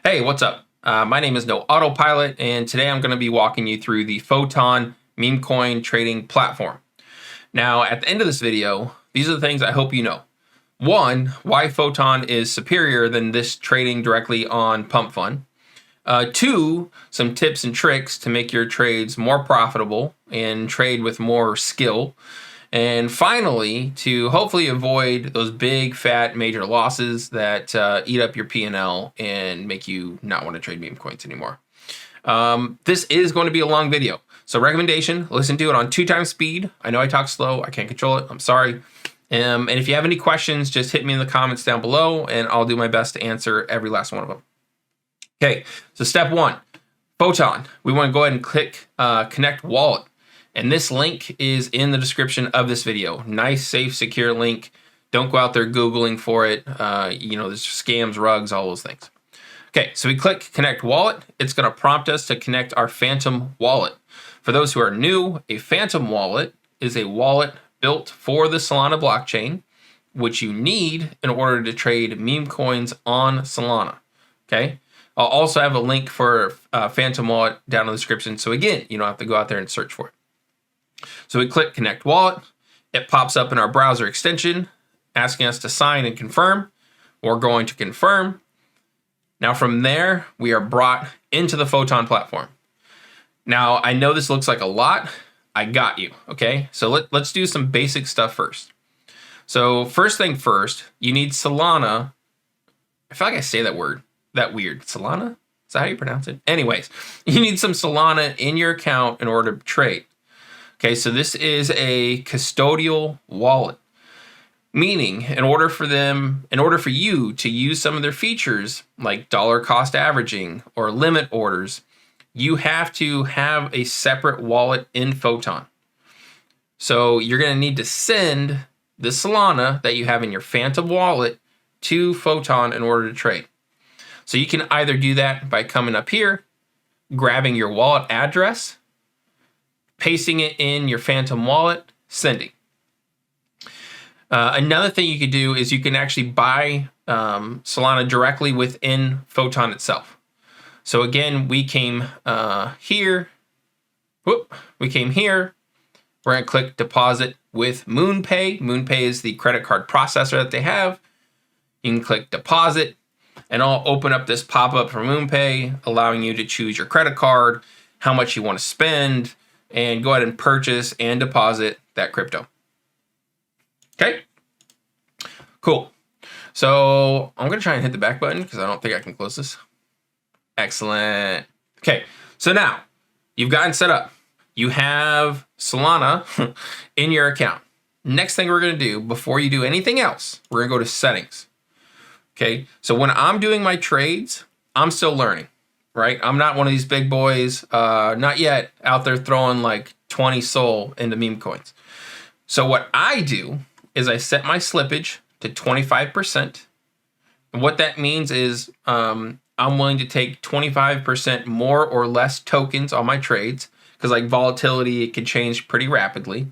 Hey, what's up? My name is No Autopilot, and today I'm going to be walking you through the Photon Memecoin trading platform. Now, at the end of this video, these are the things I hope you know. One, why Photon is superior than this trading directly on Pump Fund. Two, some tips and tricks to make your trades more profitable and trade with more skill. And finally, to hopefully avoid those big, fat, major losses that eat up your P&L and make you not want to trade meme coins anymore. This is going to be a long video. So recommendation, listen to it on 2x speed. I know I talk slow. I can't control it. I'm sorry. And if you have any questions, just hit me in the comments down below, and I'll do my best to answer every last one of them. Okay, so step one, Photon. We want to go ahead and click Connect Wallet. And this link is in the description of this video. Nice, safe, secure link. Don't go out there Googling for it. There's scams, rugs, all those things. Okay, so we click Connect Wallet. It's going to prompt us to connect our Phantom wallet. For those who are new, a Phantom wallet is a wallet built for the Solana blockchain, which you need in order to trade meme coins on Solana. Okay, I'll also have a link for Phantom wallet down in the description. So again, you don't have to go out there and search for it. So we click Connect Wallet. It pops up in our browser extension, asking us to sign and confirm. We're going to confirm. Now from there, we are brought into the Photon platform. Now, I know this looks like a lot. I got you, okay? So let's do some basic stuff first. So first thing first, you need Solana. I feel like I say that word that weird. Solana? Is that how you pronounce it? Anyways, you need some Solana in your account in order to trade. Okay, so this is a custodial wallet, meaning in order for you to use some of their features like dollar cost averaging or limit orders, you have to have a separate wallet in Photon. So you're going to need to send the Solana that you have in your Phantom wallet to Photon in order to trade. So you can either do that by coming up here, grabbing your wallet address, pasting it in your Phantom wallet, sending. Another thing you could do is you can actually buy Solana directly within Photon itself. So again, we came here. We came here. We're going to click deposit with MoonPay. MoonPay is the credit card processor that they have. You can click deposit, and I'll open up this pop-up for MoonPay, allowing you to choose your credit card, how much you want to spend, and go ahead and purchase and deposit that crypto. Okay, cool. So I'm going to try and hit the back button because I don't think I can close this. Excellent. Okay, so now you've gotten set up. You have Solana in your account. Next thing we're going to do before you do anything else, we're going to go to settings. Okay, so when I'm doing my trades, I'm still learning. Right? I'm not one of these big boys, not yet, out there throwing like 20 SOL into meme coins. So what I do is I set my slippage to 25%. And what that means is I'm willing to take 25% more or less tokens on my trades because like volatility, it can change pretty rapidly.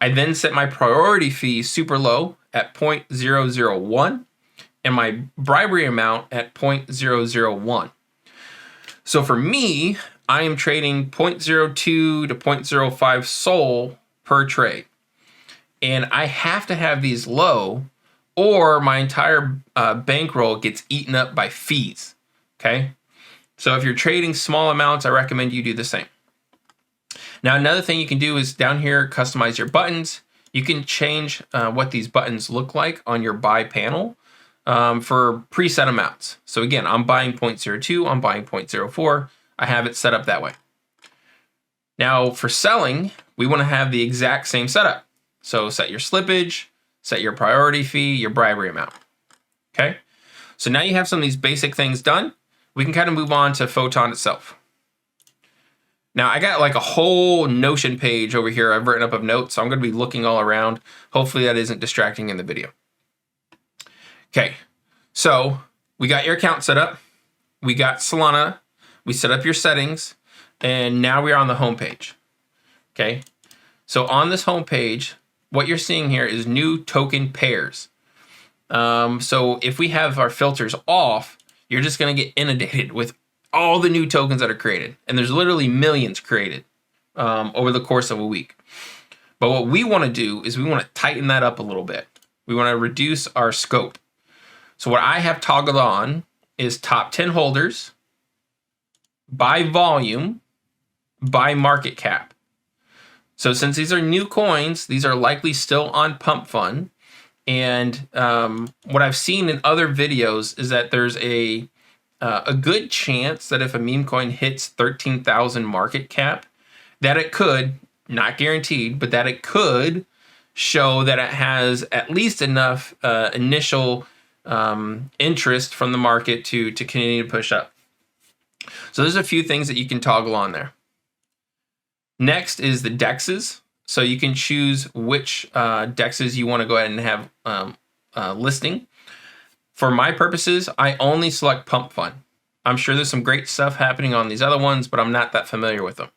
I then set my priority fee super low at 0.001 and my bribery amount at 0.001. So for me, I am trading 0.02 to 0.05 SOL per trade. And I have to have these low or my entire bankroll gets eaten up by fees, okay? So if you're trading small amounts, I recommend you do the same. Now, another thing you can do is down here, customize your buttons. You can change what these buttons look like on your buy panel. For preset amounts. So again, I'm buying 0.02, I'm buying 0.04. I have it set up that way. Now for selling, we want to have the exact same setup. So set your slippage, set your priority fee, your bribery amount. Okay. So now you have some of these basic things done. We can kind of move on to Photon itself. Now I got like a whole Notion page over here I've written up of notes. So I'm going to be looking all around. Hopefully that isn't distracting in the video. Okay, so we got your account set up, we got Solana, we set up your settings, and now we are on the home page. Okay, so on this home page, what you're seeing here is new token pairs. So if we have our filters off, you're just going to get inundated with all the new tokens that are created. And there's literally millions created over the course of a week. But what we want to do is we want to tighten that up a little bit. We want to reduce our scope. So what I have toggled on is top 10 holders, by volume, by market cap. So since these are new coins, these are likely still on Pump Fund. And what I've seen in other videos is that there's a good chance that if a meme coin hits 13,000 market cap, that it could, not guaranteed, but that it could show that it has at least enough initial interest from the market to continue to push up. So there's a few things that you can toggle on there. Next is the dexes. So you can choose which dexes you want to go ahead and have listing. For my purposes, I only select Pump Fund. I'm sure there's some great stuff happening on these other ones, but I'm not that familiar with them.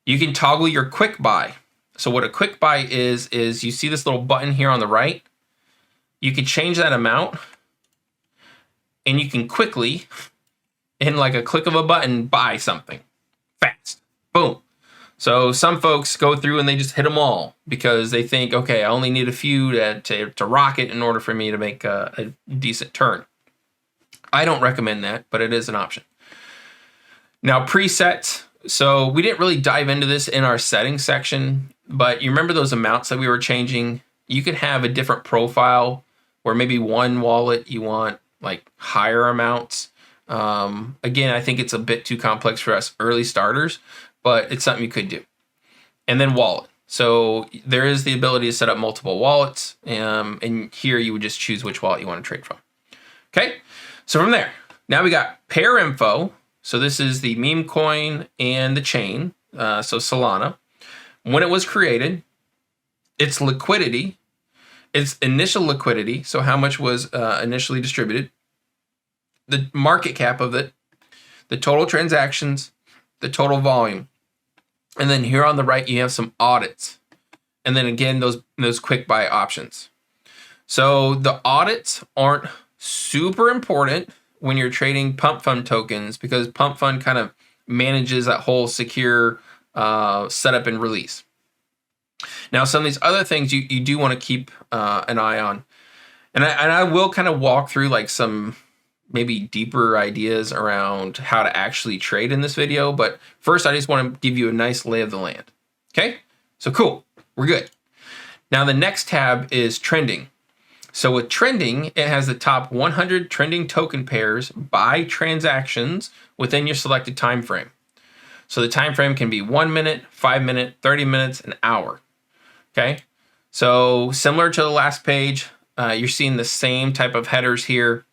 You can toggle your quick buy. So what a quick buy is you see this little button here on the right. You can change that amount, and you can quickly, in like a click of a button, buy something fast. Boom. So some folks go through and they just hit them all because they think, okay, I only need a few to rock it in order for me to make a decent turn. I don't recommend that, but it is an option. Now, presets. So we didn't really dive into this in our settings section, but you remember those amounts that we were changing? You could have a different profile where maybe one wallet you want like higher amounts. Again, I think it's a bit too complex for us early starters, but it's something you could do. And then wallet. So there is the ability to set up multiple wallets. And here you would just choose which wallet you want to trade from. Okay. So from there, now we got pair info. So this is the meme coin and the chain. So Solana. When it was created, its liquidity, its initial liquidity. So how much was initially distributed, the market cap of it, the total transactions, the total volume. And then here on the right, you have some audits. And then again, those quick buy options. So the audits aren't super important when you're trading Pump Fund tokens because Pump Fund kind of manages that whole secure setup and release. Now, some of these other things you do want to keep an eye on. And I will kind of walk through like some maybe deeper ideas around how to actually trade in this video. But first, I just want to give you a nice lay of the land. Okay, so cool. We're good. Now, the next tab is trending. So with trending, it has the top 100 trending token pairs by transactions within your selected time frame. So the time frame can be 1 minute, 5 minutes, 30 minutes, an hour. Okay, so similar to the last page, you're seeing the same type of headers here.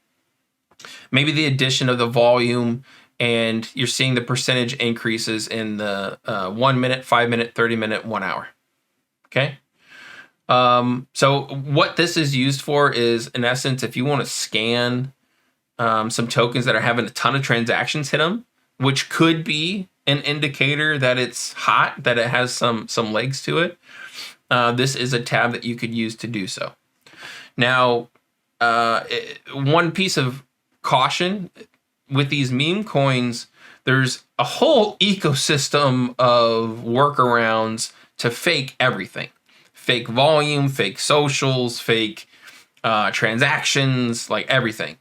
Maybe the addition of the volume, and you're seeing the percentage increases in the 1 minute, 5 minute, 30 minute, 1 hour. Okay. So what this is used for is, in essence, if you want to scan some tokens that are having a ton of transactions hit them, which could be an indicator that it's hot, that it has some legs to it. This is a tab that you could use to do so. Now, one piece of caution with these meme coins, there's a whole ecosystem of workarounds to fake everything. Fake volume, fake socials, fake transactions, like everything.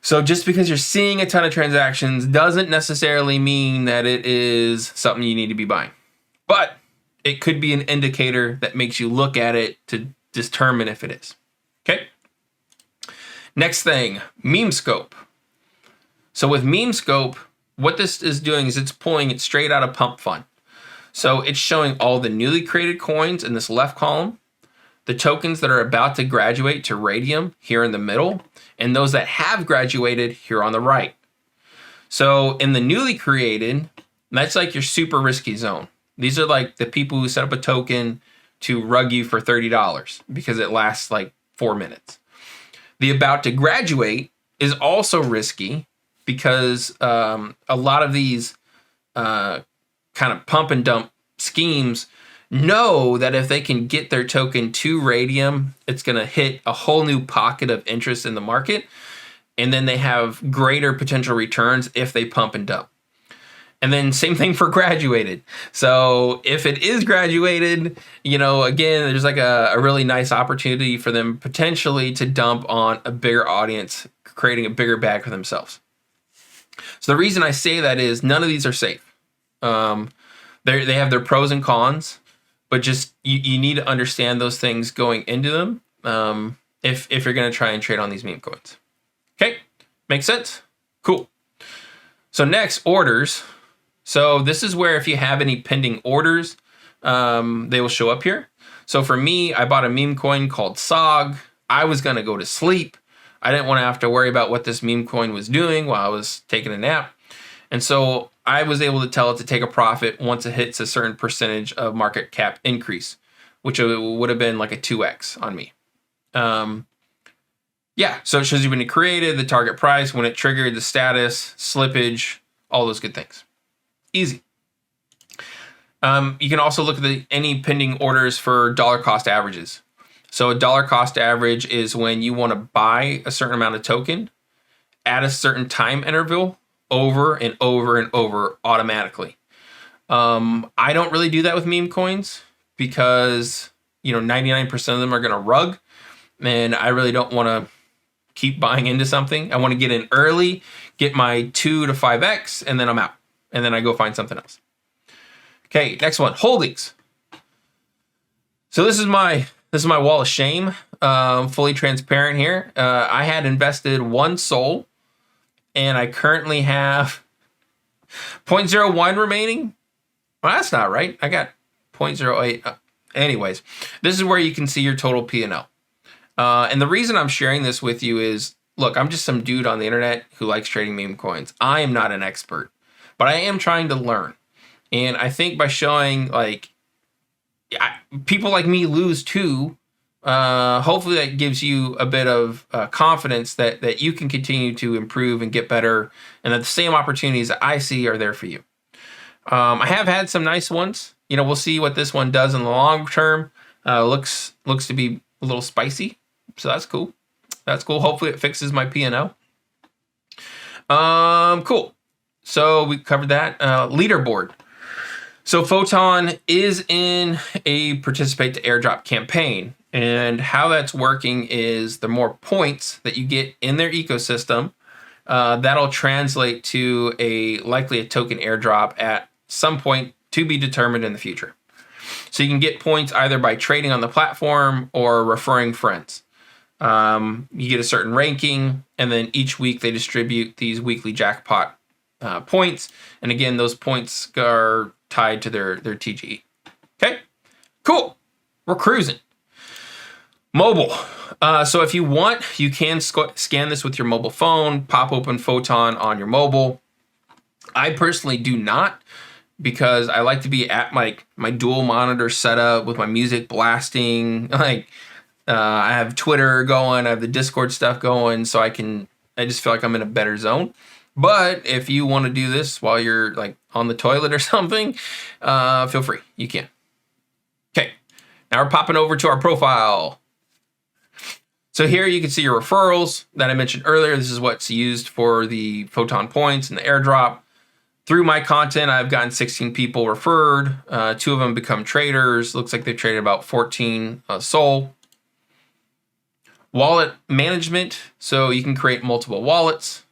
So just because you're seeing a ton of transactions doesn't necessarily mean that it is something you need to be buying. But it could be an indicator that makes you look at it to determine if it is. Okay. Next thing, meme scope. So with meme scope, what this is doing is it's pulling it straight out of Pump Fund. So it's showing all the newly created coins in this left column, the tokens that are about to graduate to Radium here in the middle, and those that have graduated here on the right. So in the newly created, that's like your super risky zone. These are like the people who set up a token to rug you for $30 because it lasts like 4 minutes. The about to graduate is also risky because a lot of these kind of pump and dump schemes know that if they can get their token to Radium, it's going to hit a whole new pocket of interest in the market. and then they have greater potential returns if they pump and dump. And then same thing for graduated. So if it is graduated, you know, again, there's like a really nice opportunity for them potentially to dump on a bigger audience, creating a bigger bag for themselves. So the reason I say that is none of these are safe. They have their pros and cons, but just you need to understand those things going into them if you're going to try and trade on these meme coins. Okay, makes sense? Cool. So next, orders. So this is where if you have any pending orders, they will show up here. So for me, I bought a meme coin called SOG. I was going to go to sleep. I didn't want to have to worry about what this meme coin was doing while I was taking a nap. And so I was able to tell it to take a profit once it hits a certain percentage of market cap increase, which would have been like a 2x on me. Yeah, so it shows you when it created, the target price, when it triggered, the status, slippage, all those good things. Easy. You can also look at any pending orders for dollar cost averages. So a dollar cost average is when you want to buy a certain amount of token at a certain time interval over and over and over automatically. I don't really do that with meme coins because, you know, 99% of them are going to rug, and I really don't want to keep buying into something. I want to get in early, get my 2 to 5x, and then I'm out. And then I go find something else. Okay, next one, holdings. So this is my wall of shame. Fully transparent here. I had invested 1 SOL, and I currently have 0.01 remaining. Well, that's not right. I got 0.08. Anyways, this is where you can see your total P&L. And the reason I'm sharing this with you is, look, I'm just some dude on the internet who likes trading meme coins. I am not an expert, but I am trying to learn. And I think by showing, like, people like me lose too, hopefully that gives you a bit of confidence that you can continue to improve and get better, and that the same opportunities that I see are there for you. I have had some nice ones. You know, we'll see what this one does in the long term. Looks to be a little spicy, so that's cool. That's cool. Hopefully it fixes my P&L. Cool. So we covered that. Leaderboard. So Photon is in a participate to airdrop campaign. And how that's working is the more points that you get in their ecosystem, that'll translate to likely a token airdrop at some point to be determined in the future. So you can get points either by trading on the platform or referring friends. You get a certain ranking, and then each week they distribute these weekly jackpot points. And again, those points are tied to their TGE. Okay, cool. We're cruising. Mobile. So if you want, you can scan this with your mobile phone, pop open Photon on your mobile. I personally do not, because I like to be at my dual monitor setup with my music blasting. Like, I have Twitter going, I have the Discord stuff going, so I just feel like I'm in a better zone. But if you want to do this while you're like on the toilet or something, feel free. You can. Okay, now we're popping over to our profile. So here you can see your referrals that I mentioned earlier. This is what's used for the Photon points and the airdrop. Through my content, I've gotten 16 people referred. 2 of them become traders. Looks like they've traded about 14 SOL. Wallet management. So you can create multiple wallets.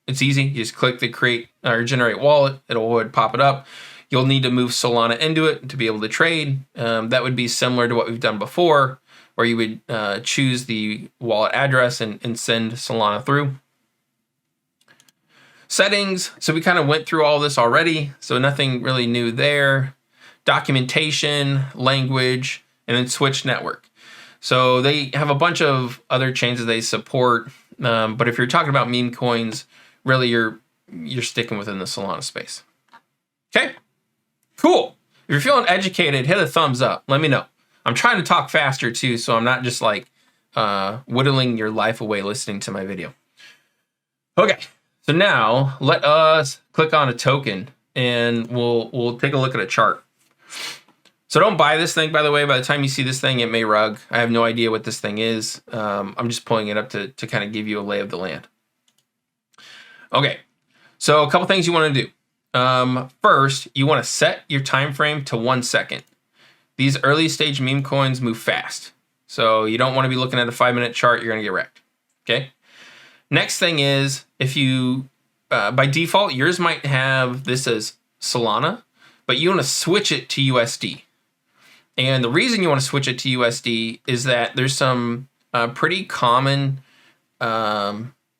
It's easy. You just click the create or generate wallet. Would pop it up. You'll need to move Solana into it to be able to trade. That would be similar to what we've done before, where you would choose the wallet address and send Solana through. Settings. So we kind of went through all this already, so nothing really new there. Documentation, language, and then switch network. So they have a bunch of other chains that they support, but if you're talking about meme coins, really you're sticking within the Solana space. Okay, cool. If you're feeling educated, hit a thumbs up. Let me know. I'm trying to talk faster too, so I'm not just like whittling your life away listening to my video. Okay, so now let us click on a token and we'll take a look at a chart. So don't buy this thing, by the way. By the time you see this thing, it may rug. I have no idea what this thing is. I'm just pulling it up to kind of give you a lay of the land. Okay, so a couple things you want to do. First, you want to set your time frame to 1 second. These early stage meme coins move fast. So you don't want to be looking at a 5-minute chart. You're going to get wrecked. Okay. Next thing is, if you, by default, yours might have this as Solana, but you want to switch it to USD. And the reason you want to switch it to USD is that there's some pretty common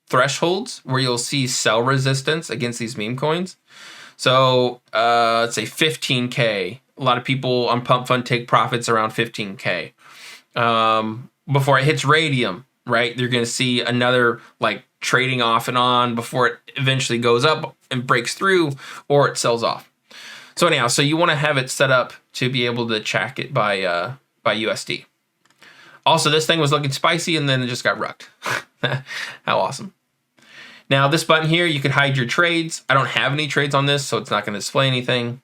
thresholds where you'll see sell resistance against these meme coins. So let's say 15K. A lot of people on Pump Fund take profits around 15K. Before it hits radium, right? You're going to see another like trading off and on before it eventually goes up and breaks through, or it sells off. So anyhow, so you want to have it set up to be able to track it by USD. Also, this thing was looking spicy and then it just got rucked. How awesome. Now this button here, you can hide your trades. I don't have any trades on this, so it's not going to display anything.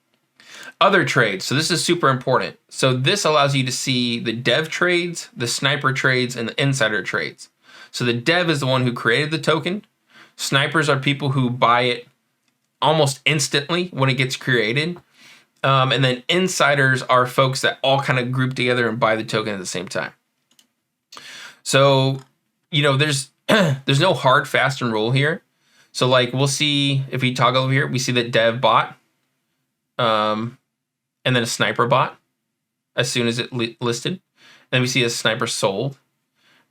Other trades. So this is super important. So this allows you to see the dev trades, the sniper trades, and the insider trades. So the dev is the one who created the token. Snipers are people who buy it almost instantly when it gets created. And then insiders are folks that all kind of group together and buy the token at the same time. So, you know, there's no hard, fast, and rule here. So like we'll see if we toggle over here, we see that dev bought, and then a sniper bought as soon as it listed. And then we see a sniper sold,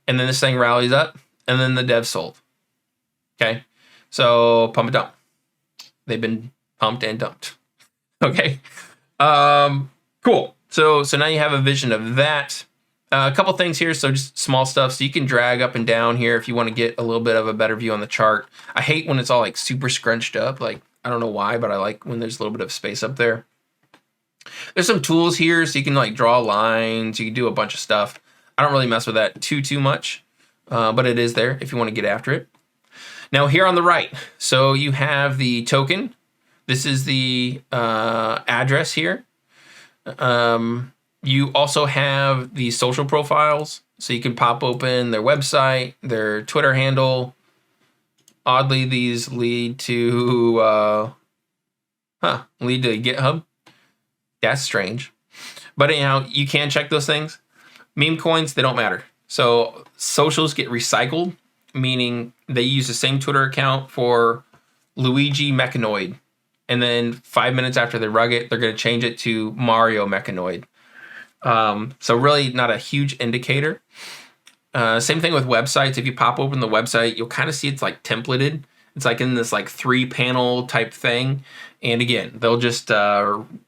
and then this thing rallies up, and then the dev sold. Okay, so pump and dump. They've been pumped and dumped. Okay, cool. So now you have a vision of that. A couple things here, so just small stuff. So you can drag up and down here if you want to get a little bit of a better view on the chart. I hate when it's all like super scrunched up. Like, I don't know why, but I like when there's a little bit of space up there. There's some tools here, so you can like draw lines. You can do a bunch of stuff. I don't really mess with that too much, but it is there if you want to get after it. Now here on the right, so you have the token. This is the address here. You also have the social profiles, so you can pop open their website, their Twitter handle. Oddly, these lead to GitHub. That's strange. But anyhow, you can check those things. Meme coins, they don't matter. So socials get recycled, meaning they use the same Twitter account for Luigi Mechanoid. And then 5 minutes after they rug it, they're going to change it to Mario Mechanoid. So really not a huge indicator. Same thing with websites. If you pop open the website, you'll kind of see it's like templated. It's like in this like 3-panel type thing. And again, they'll just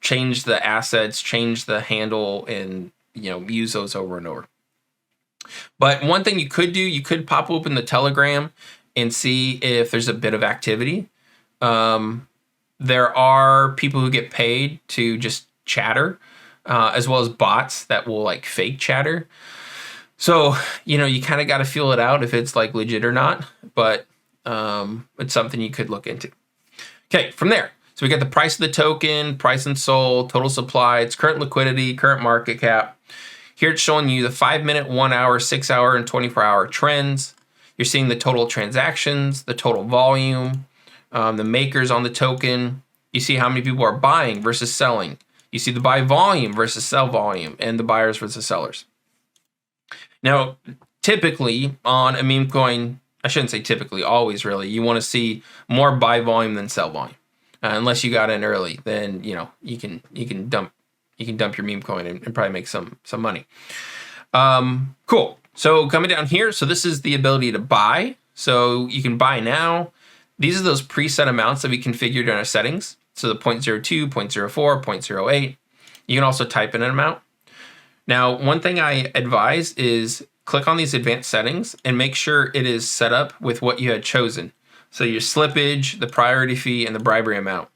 change the assets, change the handle, and use those over and over. But one thing you could do, you could pop open the Telegram and see if there's a bit of activity. There are people who get paid to just chatter, as well as bots that will like fake chatter. So, you kind of got to feel it out if it's like legit or not, but it's something you could look into. Okay, from there. So we got the price of the token, price and sold, total supply, its current liquidity, current market cap. Here it's showing you the 5-minute, 1 hour, 6 hour, and 24-hour trends. You're seeing the total transactions, the total volume, the makers on the token. You see how many people are buying versus selling. You see the buy volume versus sell volume, and the buyers versus sellers. Now, typically on a meme coin, I shouldn't say typically, always really, you want to see more buy volume than sell volume. Unless you got in early, then you can dump your meme coin and probably make some money. Cool. So coming down here, so this is the ability to buy. So you can buy now. These are those preset amounts that we configured in our settings. So the 0.02, 0.04, 0.08. You can also type in an amount. Now, one thing I advise is click on these advanced settings and make sure it is set up with what you had chosen. So your slippage, the priority fee, and the bribery amount.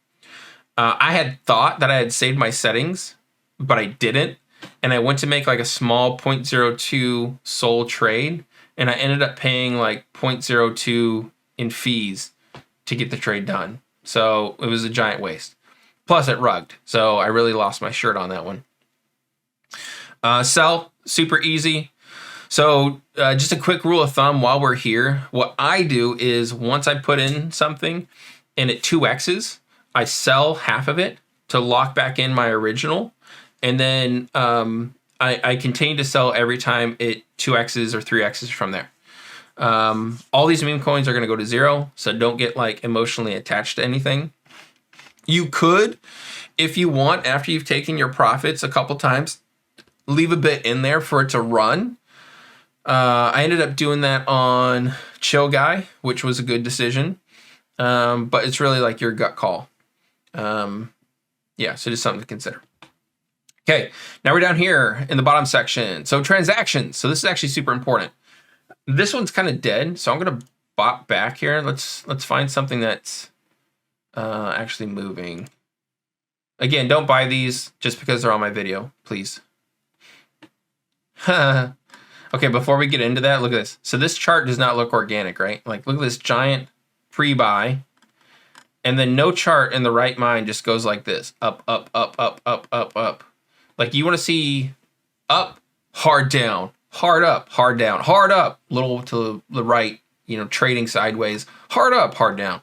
I had thought that I had saved my settings, but I didn't. And I went to make like a small 0.02 sold trade, and I ended up paying like 0.02 in fees to get the trade done. So it was a giant waste. Plus it rugged. So I really lost my shirt on that one. Sell, super easy. So just a quick rule of thumb while we're here, what I do is once I put in something and it 2x's, I sell half of it to lock back in my original. And then I continue to sell every time it 2x's or 3x's from there. All these meme coins are going to go to zero, so don't get like emotionally attached to anything. You could, if you want, after you've taken your profits a couple times, leave a bit in there for it to run. I ended up doing that on Chill Guy, which was a good decision. But it's really like your gut call. Yeah, so just something to consider. Okay, now we're down here in the bottom section. So transactions. So this is actually super important. This one's kind of dead, so I'm gonna bop back here. Let's find something that's actually moving. Again, don't buy these just because they're on my video, please. Okay, before we get into that, look at this. So this chart does not look organic, right? Like, look at this giant pre-buy. And then no chart in the right mind just goes like this. Up, up, up, up, up, up, up. Like, you want to see up, hard down, hard up, hard down, hard up, little to the right, you know, trading sideways, hard up, hard down.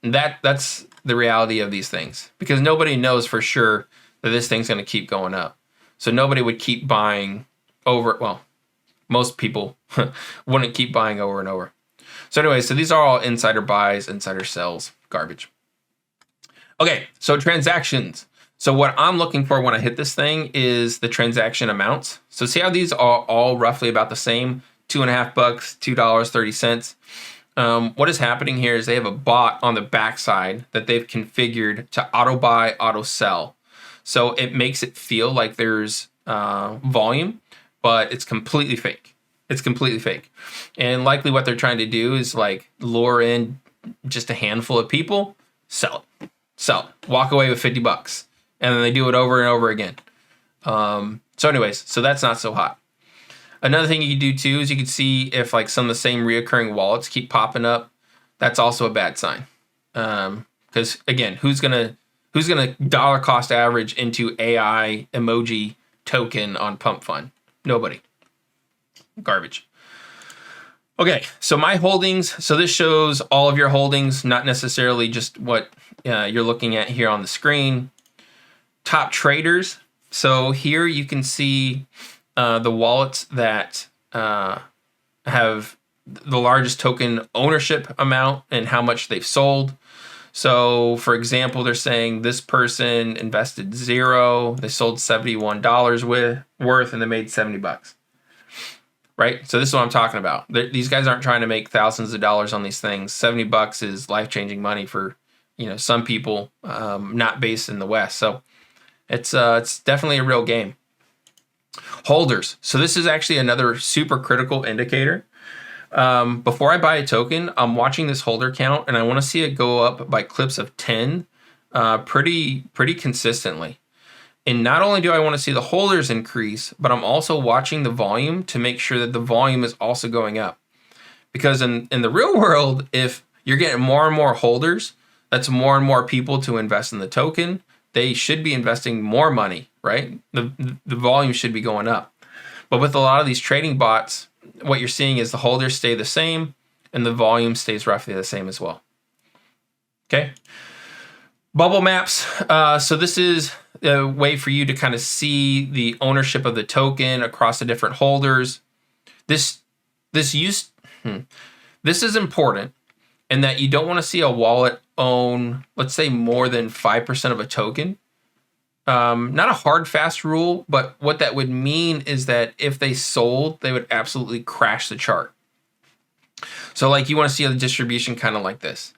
And that's the reality of these things. Because nobody knows for sure that this thing's going to keep going up. So nobody would keep buying over, well, most people wouldn't keep buying over and over. So anyway, so these are all insider buys, insider sells, garbage. Okay, so transactions. So what I'm looking for when I hit this thing is the transaction amounts. So see how these are all roughly about the same, $2.50, $2.30. What is happening here is they have a bot on the backside that they've configured to auto buy, auto sell. So it makes it feel like there's volume, but it's completely fake. It's completely fake. And likely what they're trying to do is like lure in just a handful of people, sell it, walk away with $50. And then they do it over and over again. So anyways, so that's not so hot. Another thing you can do too is you can see if like some of the same reoccurring wallets keep popping up. That's also a bad sign. Because again, who's gonna dollar cost average into AI emoji token on Pump Fund? Nobody. Garbage. Okay, so my holdings. So this shows all of your holdings, not necessarily just what you're looking at here on the screen. Top traders. So here you can see the wallets that have the largest token ownership amount and how much they've sold. So for example, they're saying this person invested $0, they sold $71 worth, and they made $70. Right? So this is what I'm talking about. These guys aren't trying to make thousands of dollars on these things. $70 is life-changing money for, you know, some people not based in the West. So it's definitely a real game. Holders. So this is actually another super critical indicator. Before I buy a token, I'm watching this holder count and I want to see it go up by clips of 10 pretty consistently. And not only do I want to see the holders increase, but I'm also watching the volume to make sure that the volume is also going up. Because in the real world, if you're getting more and more holders, that's more and more people to invest in the token. They should be investing more money, right? The volume should be going up. But with a lot of these trading bots, what you're seeing is the holders stay the same and the volume stays roughly the same as well. Okay. Bubble maps. So this is a way for you to kind of see the ownership of the token across the different holders. This is important in that you don't want to see a wallet own, let's say, more than 5% of a token. Not a hard, fast rule, but what that would mean is that if they sold, they would absolutely crash the chart. So like you want to see the distribution kind of like this.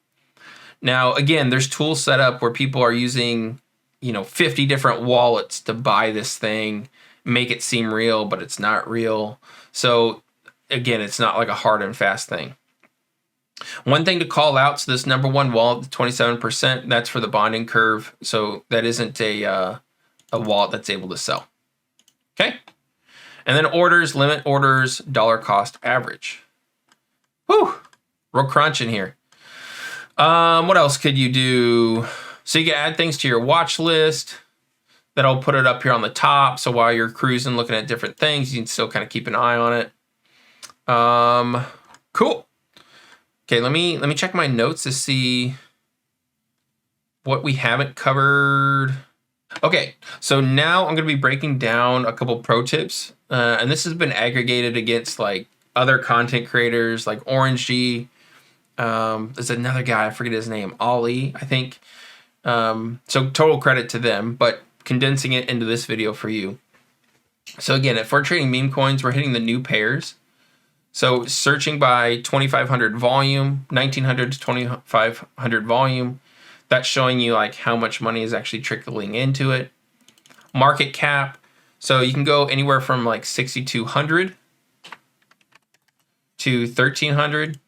Now, again, there's tools set up where people are using, 50 different wallets to buy this thing, make it seem real, but it's not real. So again, it's not like a hard and fast thing. One thing to call out, so this number one wallet, 27%, that's for the bonding curve. So that isn't a wallet that's able to sell. Okay. And then orders, limit orders, dollar cost average. Whew, real crunch in here. What else could you do? So you can add things to your watch list. that'll put it up here on the top. So while you're cruising, looking at different things, you can still kind of keep an eye on it. Cool. Okay, let me check my notes to see what we haven't covered. Okay, so now I'm going to be breaking down a couple pro tips, and this has been aggregated against like other content creators like Orange G. There's another guy, I forget his name, Ollie, I think. So total credit to them, but condensing it into this video for you. So again, if we're trading meme coins, we're hitting the new pairs. So searching by 2500 volume, 1900 to 2500 volume, that's showing you like how much money is actually trickling into it. Market cap, so you can go anywhere from like 6,200 to 1,300.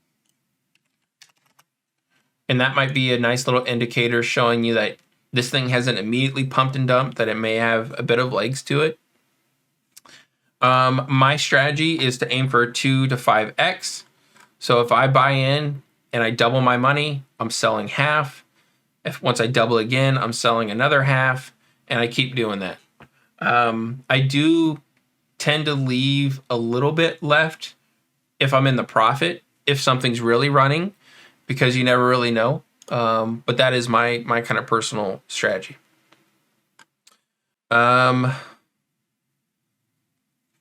And that might be a nice little indicator showing you that this thing hasn't immediately pumped and dumped, that it may have a bit of legs to it. My strategy is to aim for 2 to 5x. So if I buy in and I double my money, I'm selling half. If once I double again, I'm selling another half, and I keep doing that. I do tend to leave a little bit left if I'm in the profit, if something's really running, because you never really know. But that is my kind of personal strategy.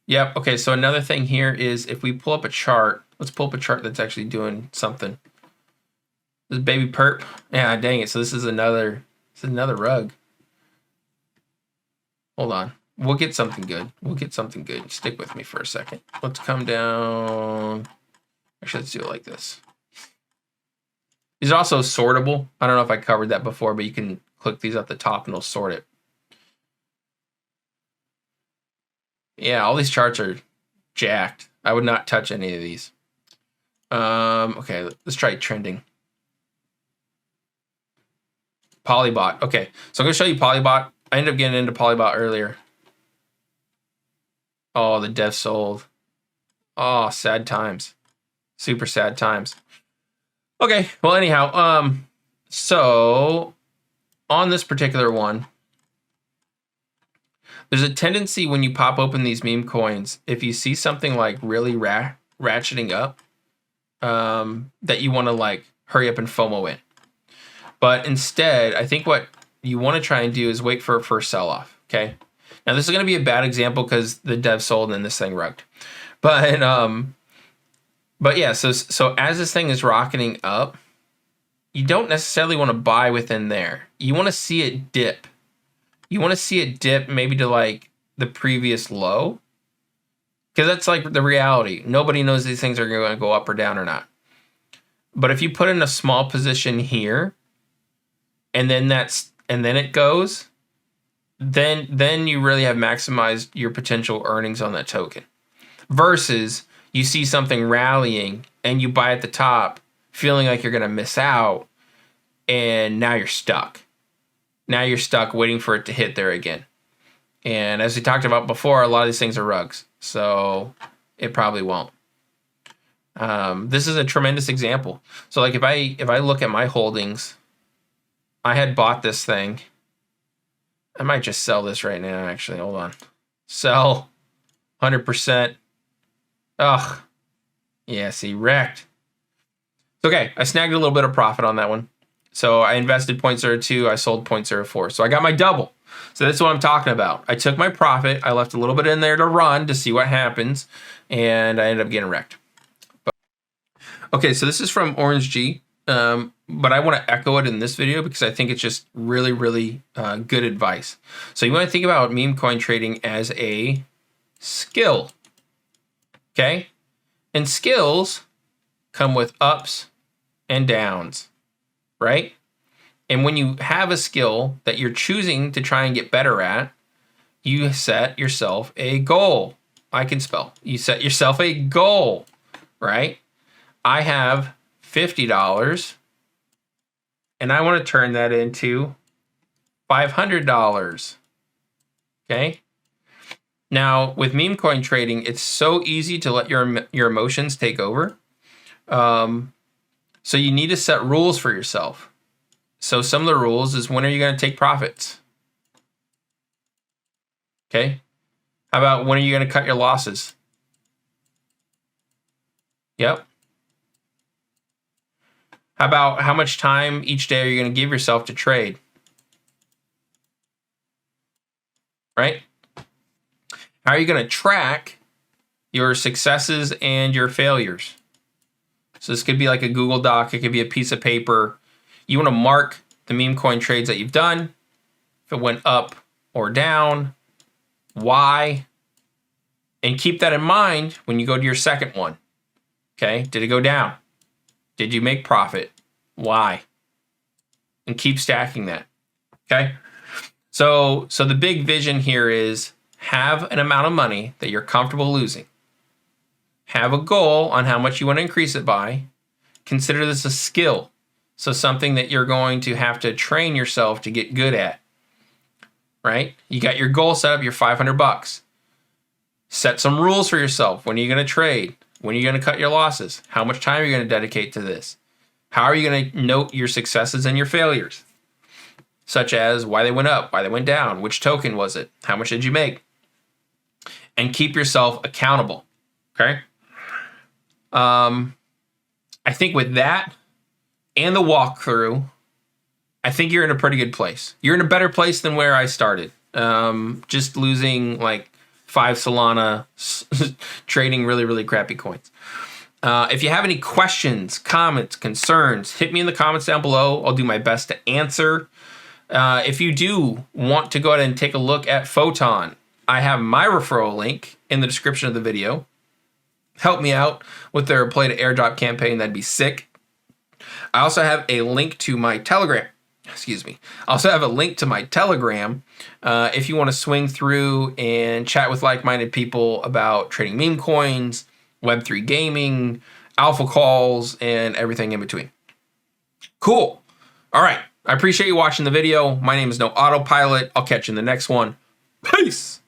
Yep. Okay. So another thing here is if we pull up a chart, let's pull up a chart that's actually doing something. This baby perp. Yeah, dang it. So this is another rug. Hold on. We'll get something good. We'll get something good. Stick with me for a second. Let's come down. Actually, let's do it like this. These are also sortable. I don't know if I covered that before, but you can click these at the top and it'll sort it. Yeah, all these charts are jacked. I would not touch any of these. Okay, let's try trending. Polybot. Okay, so I'm going to show you Polybot. I ended up getting into Polybot earlier. Oh, the dev sold. Oh, sad times. Super sad times. Okay, well, anyhow, so on this particular one, there's a tendency when you pop open these meme coins, if you see something like really ratcheting up, that you want to like hurry up and FOMO in. But instead, I think what you want to try and do is wait for a first sell-off, okay? Now, this is going to be a bad example because the dev sold and then this thing rugged. But yeah, so as this thing is rocketing up, you don't necessarily want to buy within there. You want to see it dip. You want to see it dip maybe to like the previous low, because that's like the reality. Nobody knows these things are going to go up or down or not. But if you put in a small position here, and then it goes, then you really have maximized your potential earnings on that token. Versus you see something rallying and you buy at the top, feeling like you're going to miss out, and now you're stuck. Now you're stuck waiting for it to hit there again. And as we talked about before, a lot of these things are rugs, so it probably won't. This is a tremendous example. So like if I look at my holdings, I had bought this thing. I might just sell this right now, actually. Hold on. Sell 100%. Ugh. Yeah, see, wrecked. Okay, I snagged a little bit of profit on that one. So I invested 0.02, I sold 0.04. So I got my double. So that's what I'm talking about. I took my profit, I left a little bit in there to run to see what happens, and I ended up getting wrecked. Okay, so this is from Orange G, but I want to echo it in this video because I think it's just really, really good advice. So you want to think about meme coin trading as a skill, okay? And skills come with ups and downs, right? And when you have a skill that you're choosing to try and get better at, you set yourself a goal. I can spell. You set yourself a goal, right? I have $50 and I want to turn that into $500. Okay? Now, with meme coin trading, it's so easy to let your emotions take over. So you need to set rules for yourself. So some of the rules is, when are you going to take profits? Okay. How about when are you going to cut your losses? Yep. How about how much time each day are you going to give yourself to trade? Right? How are you going to track your successes and your failures? So this could be like a Google Doc. It could be a piece of paper. You want to mark the meme coin trades that you've done. If it went up or down, why? And keep that in mind when you go to your second one. Okay, did it go down? Did you make profit? Why? And keep stacking that. Okay? So the big vision here is have an amount of money that you're comfortable losing. Have a goal on how much you want to increase it by. Consider this a skill. So something that you're going to have to train yourself to get good at. Right? You got your goal set up, your $500. Set some rules for yourself. When are you going to trade? When are you going to cut your losses? How much time are you going to dedicate to this? How are you going to note your successes and your failures? Such as why they went up, why they went down, which token was it, how much did you make? And keep yourself accountable, okay? I think with that and the walkthrough, I think you're in a pretty good place. You're in a better place than where I started. Just losing like 5 Solana, trading really, really crappy coins. If you have any questions, comments, concerns, hit me in the comments down below. I'll do my best to answer. If you do want to go ahead and take a look at Photon, I have my referral link in the description of the video. Help me out with their play to airdrop campaign. That'd be sick. I also have a link to my Telegram. Excuse me. I also have a link to my Telegram if you want to swing through and chat with like-minded people about trading meme coins, Web3 gaming, alpha calls, and everything in between. Cool. All right. I appreciate you watching the video. My name is No Autopilot. I'll catch you in the next one. Peace.